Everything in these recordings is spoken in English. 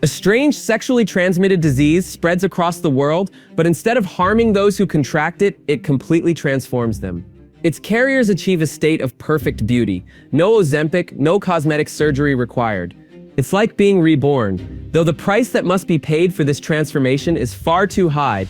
A strange sexually transmitted disease spreads across the world, but instead of harming those who contract it, it completely transforms them. Its carriers achieve a state of perfect beauty. No Ozempic, no cosmetic surgery required. It's like being reborn, though the price that must be paid for this transformation is far too high.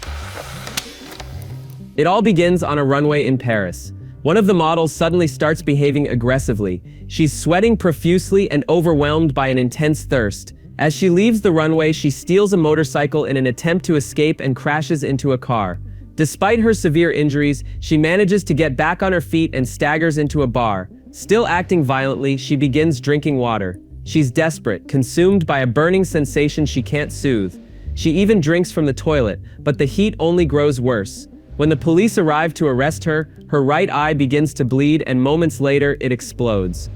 It all begins on a runway in Paris. One of the models suddenly starts behaving aggressively. She's sweating profusely and overwhelmed by an intense thirst. As she leaves the runway, she steals a motorcycle in an attempt to escape and crashes into a car. Despite her severe injuries, she manages to get back on her feet and staggers into a bar. Still acting violently, she begins drinking water. She's desperate, consumed by a burning sensation she can't soothe. She even drinks from the toilet, but the heat only grows worse. When the police arrive to arrest her, her right eye begins to bleed and moments later, it explodes.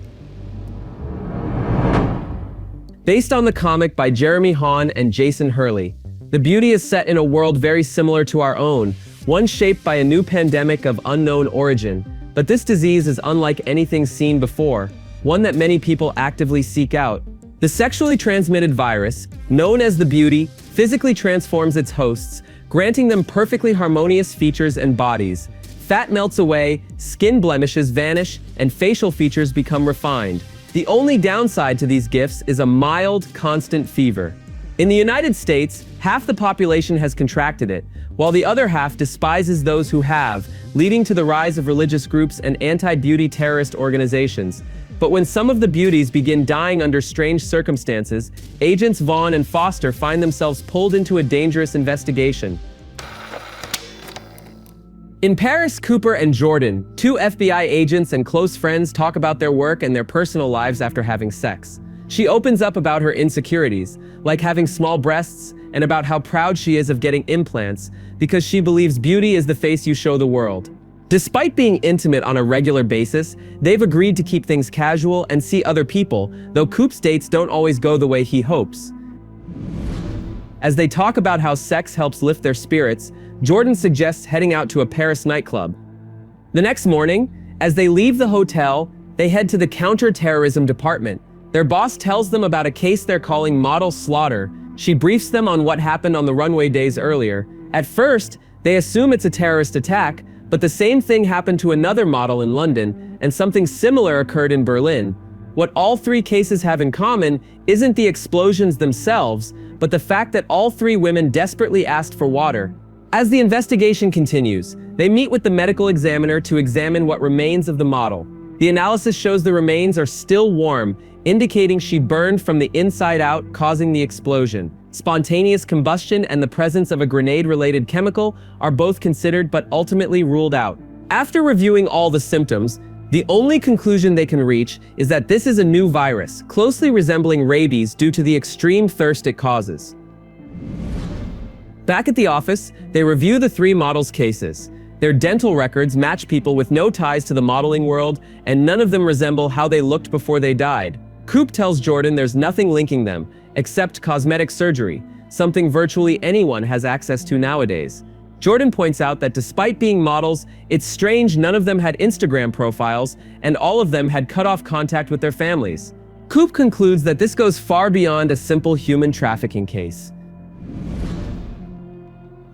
Based on the comic by Jeremy Hahn and Jason Hurley, the beauty is set in a world very similar to our own, one shaped by a new pandemic of unknown origin. But this disease is unlike anything seen before, one that many people actively seek out. The sexually transmitted virus, known as the beauty, physically transforms its hosts, granting them perfectly harmonious features and bodies. Fat melts away, skin blemishes vanish, and facial features become refined. The only downside to these gifts is a mild, constant fever. In the United States, half the population has contracted it, while the other half despises those who have, leading to the rise of religious groups and anti-beauty terrorist organizations. But when some of the beauties begin dying under strange circumstances, agents Vaughn and Foster find themselves pulled into a dangerous investigation. In Paris, Cooper and Jordan, two FBI agents and close friends, talk about their work and their personal lives after having sex. She opens up about her insecurities, like having small breasts, and about how proud she is of getting implants, because she believes beauty is the face you show the world. Despite being intimate on a regular basis, they've agreed to keep things casual and see other people, though Coop's dates don't always go the way he hopes. As they talk about how sex helps lift their spirits, Jordan suggests heading out to a Paris nightclub. The next morning, as they leave the hotel, they head to the counter-terrorism department. Their boss tells them about a case they're calling Model Slaughter. She briefs them on what happened on the runway days earlier. At first, they assume it's a terrorist attack, but the same thing happened to another model in London, and something similar occurred in Berlin. What all three cases have in common isn't the explosions themselves, but the fact that all three women desperately asked for water. As the investigation continues, they meet with the medical examiner to examine what remains of the model. The analysis shows the remains are still warm, indicating she burned from the inside out, causing the explosion. Spontaneous combustion and the presence of a grenade-related chemical are both considered but ultimately ruled out. After reviewing all the symptoms, the only conclusion they can reach is that this is a new virus, closely resembling rabies due to the extreme thirst it causes. Back at the office, they review the three models' cases. Their dental records match people with no ties to the modeling world, and none of them resemble how they looked before they died. Coop tells Jordan there's nothing linking them, except cosmetic surgery, something virtually anyone has access to nowadays. Jordan points out that despite being models, it's strange none of them had Instagram profiles, and all of them had cut off contact with their families. Coop concludes that this goes far beyond a simple human trafficking case.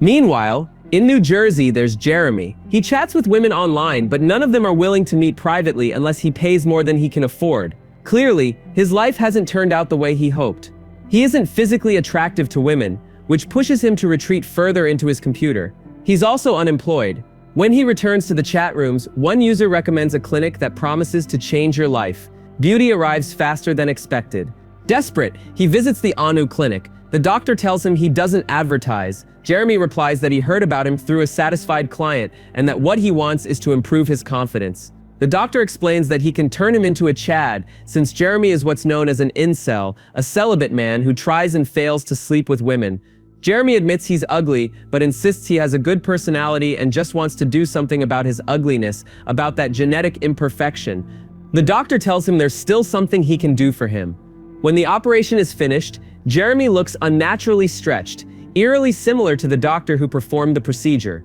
Meanwhile, in New Jersey, there's Jeremy. He chats with women online, but none of them are willing to meet privately unless he pays more than he can afford. Clearly, his life hasn't turned out the way he hoped. He isn't physically attractive to women, which pushes him to retreat further into his computer. He's also unemployed. When he returns to the chat rooms, one user recommends a clinic that promises to change your life. Beauty arrives faster than expected. Desperate, he visits the Anu clinic. The doctor tells him he doesn't advertise. Jeremy replies that he heard about him through a satisfied client and that what he wants is to improve his confidence. The doctor explains that he can turn him into a Chad, since Jeremy is what's known as an incel, a celibate man who tries and fails to sleep with women. Jeremy admits he's ugly, but insists he has a good personality and just wants to do something about his ugliness, about that genetic imperfection. The doctor tells him there's still something he can do for him. When the operation is finished, Jeremy looks unnaturally stretched, eerily similar to the doctor who performed the procedure.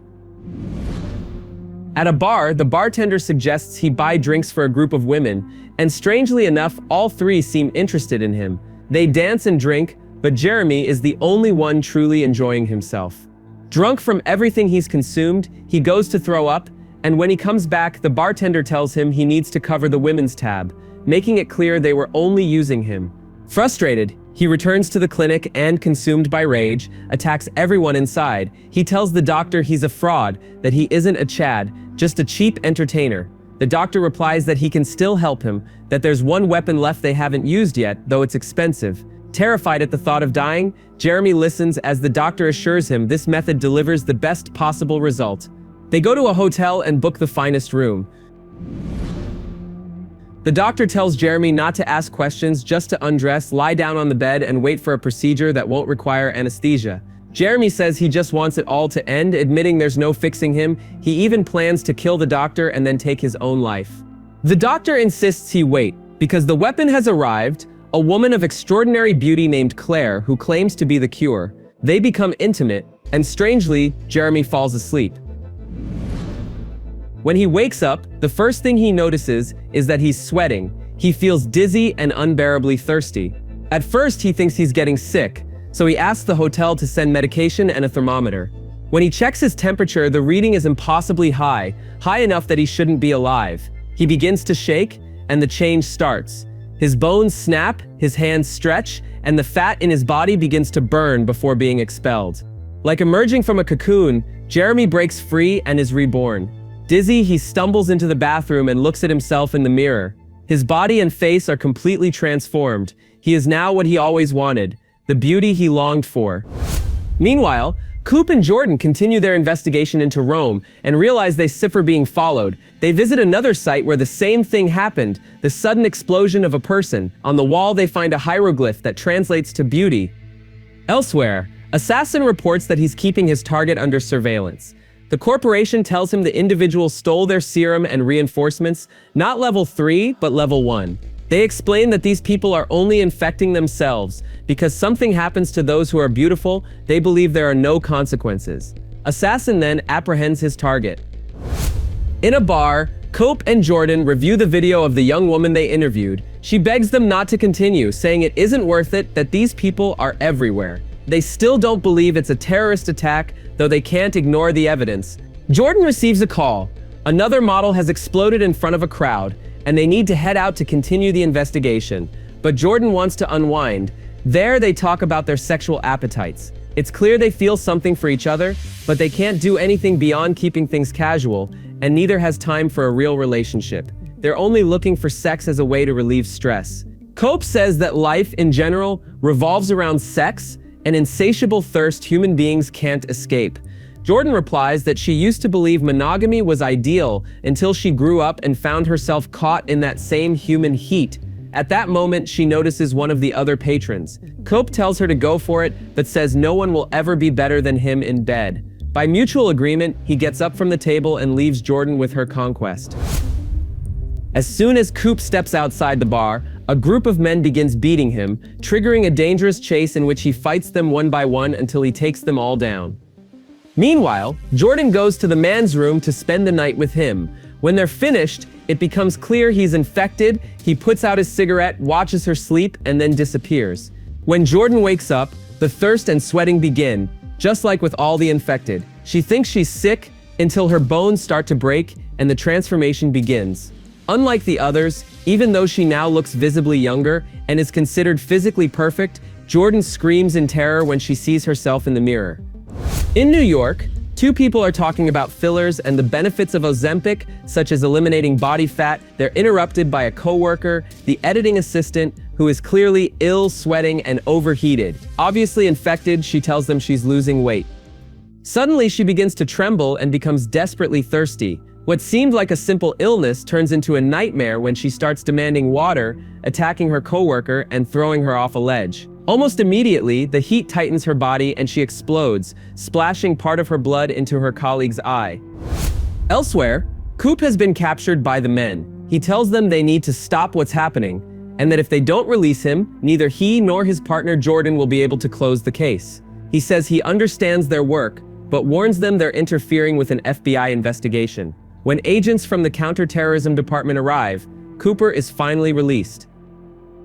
At a bar, the bartender suggests he buy drinks for a group of women, and strangely enough, all three seem interested in him. They dance and drink, but Jeremy is the only one truly enjoying himself. Drunk from everything he's consumed, he goes to throw up, and when he comes back, the bartender tells him he needs to cover the women's tab, making it clear they were only using him. Frustrated, he returns to the clinic and, consumed by rage, attacks everyone inside. He tells the doctor he's a fraud, that he isn't a Chad, just a cheap entertainer. The doctor replies that he can still help him, that there's one weapon left they haven't used yet, though it's expensive. Terrified at the thought of dying, Jeremy listens as the doctor assures him this method delivers the best possible result. They go to a hotel and book the finest room. The doctor tells Jeremy not to ask questions, just to undress, lie down on the bed, and wait for a procedure that won't require anesthesia. Jeremy says he just wants it all to end, admitting there's no fixing him. He even plans to kill the doctor and then take his own life. The doctor insists he wait, because the weapon has arrived, a woman of extraordinary beauty named Claire who claims to be the cure. They become intimate, and strangely, Jeremy falls asleep. When he wakes up, the first thing he notices is that he's sweating. He feels dizzy and unbearably thirsty. At first, he thinks he's getting sick, so he asks the hotel to send medication and a thermometer. When he checks his temperature, the reading is impossibly high, high enough that he shouldn't be alive. He begins to shake, and the change starts. His bones snap, his hands stretch, and the fat in his body begins to burn before being expelled. Like emerging from a cocoon, Jeremy breaks free and is reborn. Dizzy, he stumbles into the bathroom and looks at himself in the mirror. His body and face are completely transformed. He is now what he always wanted, the beauty he longed for. Meanwhile, Coop and Jordan continue their investigation into Rome and realize they suffer being followed. They visit another site where the same thing happened, the sudden explosion of a person. On the wall, they find a hieroglyph that translates to beauty. Elsewhere, Assassin reports that he's keeping his target under surveillance. The corporation tells him the individual stole their serum and reinforcements, not level 3, but level 1. They explain that these people are only infecting themselves. Because something happens to those who are beautiful, they believe there are no consequences. Assassin then apprehends his target. In a bar, Cope and Jordan review the video of the young woman they interviewed. She begs them not to continue, saying it isn't worth it, that these people are everywhere. They still don't believe it's a terrorist attack, though they can't ignore the evidence. Jordan receives a call. Another model has exploded in front of a crowd, and they need to head out to continue the investigation. But Jordan wants to unwind. There, they talk about their sexual appetites. It's clear they feel something for each other, but they can't do anything beyond keeping things casual, and neither has time for a real relationship. They're only looking for sex as a way to relieve stress. Cope says that life, in general, revolves around sex, an insatiable thirst human beings can't escape. Jordan replies that she used to believe monogamy was ideal until she grew up and found herself caught in that same human heat. At that moment, she notices one of the other patrons. Cope tells her to go for it, but says no one will ever be better than him in bed. By mutual agreement, he gets up from the table and leaves Jordan with her conquest. As soon as Coop steps outside the bar, a group of men begins beating him, triggering a dangerous chase in which he fights them one by one until he takes them all down. Meanwhile, Jordan goes to the man's room to spend the night with him. When they're finished, it becomes clear he's infected. He puts out his cigarette, watches her sleep, and then disappears. When Jordan wakes up, the thirst and sweating begin, just like with all the infected. She thinks she's sick until her bones start to break and the transformation begins. Unlike the others, even though she now looks visibly younger and is considered physically perfect, Jordan screams in terror when she sees herself in the mirror. In New York, two people are talking about fillers and the benefits of Ozempic, such as eliminating body fat. They're interrupted by a coworker, the editing assistant, who is clearly ill, sweating, and overheated. Obviously infected, she tells them she's losing weight. Suddenly, she begins to tremble and becomes desperately thirsty. What seemed like a simple illness turns into a nightmare when she starts demanding water, attacking her coworker, and throwing her off a ledge. Almost immediately, the heat tightens her body and she explodes, splashing part of her blood into her colleague's eye. Elsewhere, Coop has been captured by the men. He tells them they need to stop what's happening, and that if they don't release him, neither he nor his partner Jordan will be able to close the case. He says he understands their work, but warns them they're interfering with an FBI investigation. When agents from the counterterrorism department arrive, Cooper is finally released.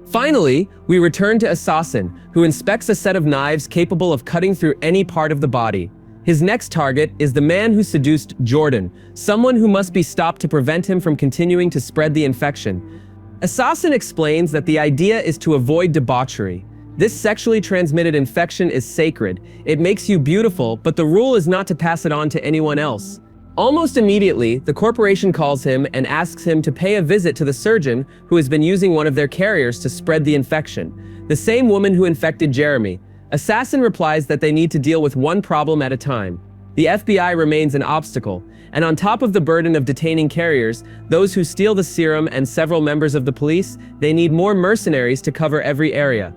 Finally, we return to Assassin, who inspects a set of knives capable of cutting through any part of the body. His next target is the man who seduced Jordan, someone who must be stopped to prevent him from continuing to spread the infection. Assassin explains that the idea is to avoid debauchery. This sexually transmitted infection is sacred. It makes you beautiful, but the rule is not to pass it on to anyone else. Almost immediately, the corporation calls him and asks him to pay a visit to the surgeon who has been using one of their carriers to spread the infection, the same woman who infected Jeremy. Assassin replies that they need to deal with one problem at a time. The FBI remains an obstacle, and on top of the burden of detaining carriers, those who steal the serum and several members of the police, they need more mercenaries to cover every area.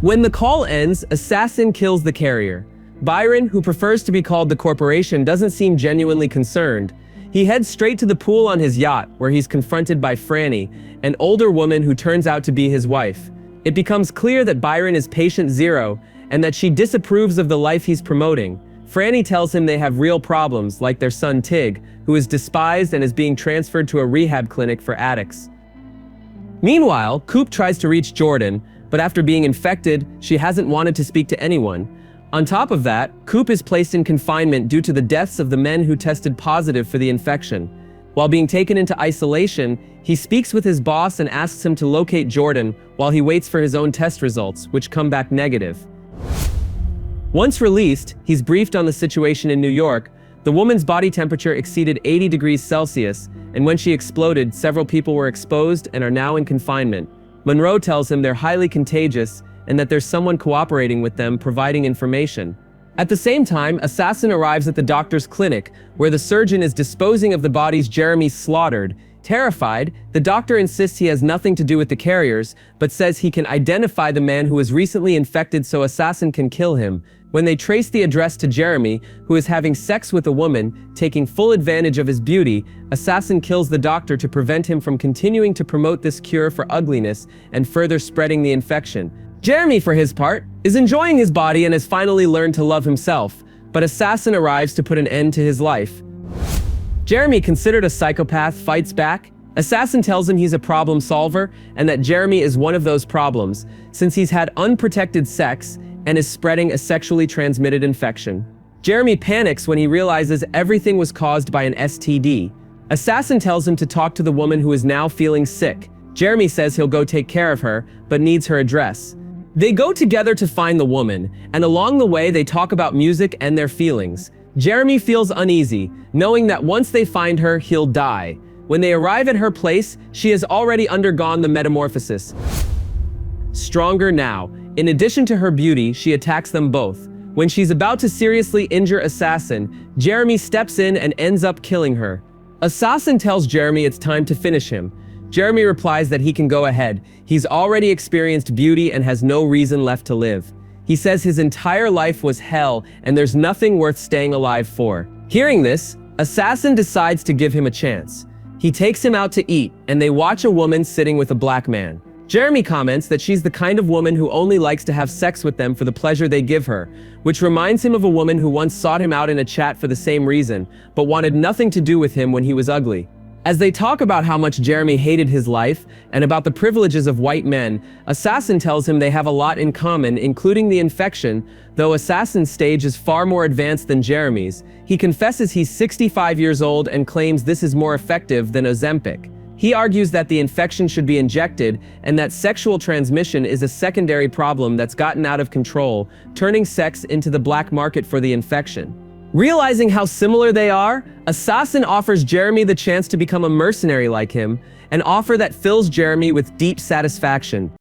When the call ends, Assassin kills the carrier. Byron, who prefers to be called the corporation, doesn't seem genuinely concerned. He heads straight to the pool on his yacht, where he's confronted by Franny, an older woman who turns out to be his wife. It becomes clear that Byron is patient zero, and that she disapproves of the life he's promoting. Franny tells him they have real problems, like their son Tig, who is despised and is being transferred to a rehab clinic for addicts. Meanwhile, Coop tries to reach Jordan, but after being infected, she hasn't wanted to speak to anyone. On top of that, Coop is placed in confinement due to the deaths of the men who tested positive for the infection. While being taken into isolation, he speaks with his boss and asks him to locate Jordan while he waits for his own test results, which come back negative. Once released, he's briefed on the situation in New York. The woman's body temperature exceeded 80 degrees Celsius, and when she exploded, several people were exposed and are now in confinement. Monroe tells him they're highly contagious and that there's someone cooperating with them, providing information. At the same time, Assassin arrives at the doctor's clinic, where the surgeon is disposing of the bodies Jeremy slaughtered. Terrified, the doctor insists he has nothing to do with the carriers, but says he can identify the man who was recently infected so Assassin can kill him. When they trace the address to Jeremy, who is having sex with a woman, taking full advantage of his beauty, Assassin kills the doctor to prevent him from continuing to promote this cure for ugliness and further spreading the infection. Jeremy, for his part, is enjoying his body and has finally learned to love himself, but Assassin arrives to put an end to his life. Jeremy, considered a psychopath, fights back. Assassin tells him he's a problem solver and that Jeremy is one of those problems, since he's had unprotected sex and is spreading a sexually transmitted infection. Jeremy panics when he realizes everything was caused by an STD. Assassin tells him to talk to the woman who is now feeling sick. Jeremy says he'll go take care of her, but needs her address. They go together to find the woman, and along the way they talk about music and their feelings. Jeremy feels uneasy, knowing that once they find her, he'll die. When they arrive at her place, she has already undergone the metamorphosis. Stronger now. In addition to her beauty, she attacks them both. When she's about to seriously injure Assassin, Jeremy steps in and ends up killing her. Assassin tells Jeremy it's time to finish him. Jeremy replies that he can go ahead. He's already experienced beauty and has no reason left to live. He says his entire life was hell and there's nothing worth staying alive for. Hearing this, Assassin decides to give him a chance. He takes him out to eat, and they watch a woman sitting with a black man. Jeremy comments that she's the kind of woman who only likes to have sex with them for the pleasure they give her, which reminds him of a woman who once sought him out in a chat for the same reason, but wanted nothing to do with him when he was ugly. As they talk about how much Jeremy hated his life and about the privileges of white men, Assassin tells him they have a lot in common, including the infection. Though Assassin's stage is far more advanced than Jeremy's, he confesses he's 65 years old and claims this is more effective than Ozempic. He argues that the infection should be injected and that sexual transmission is a secondary problem that's gotten out of control, turning sex into the black market for the infection. Realizing how similar they are, Assassin offers Jeremy the chance to become a mercenary like him, an offer that fills Jeremy with deep satisfaction.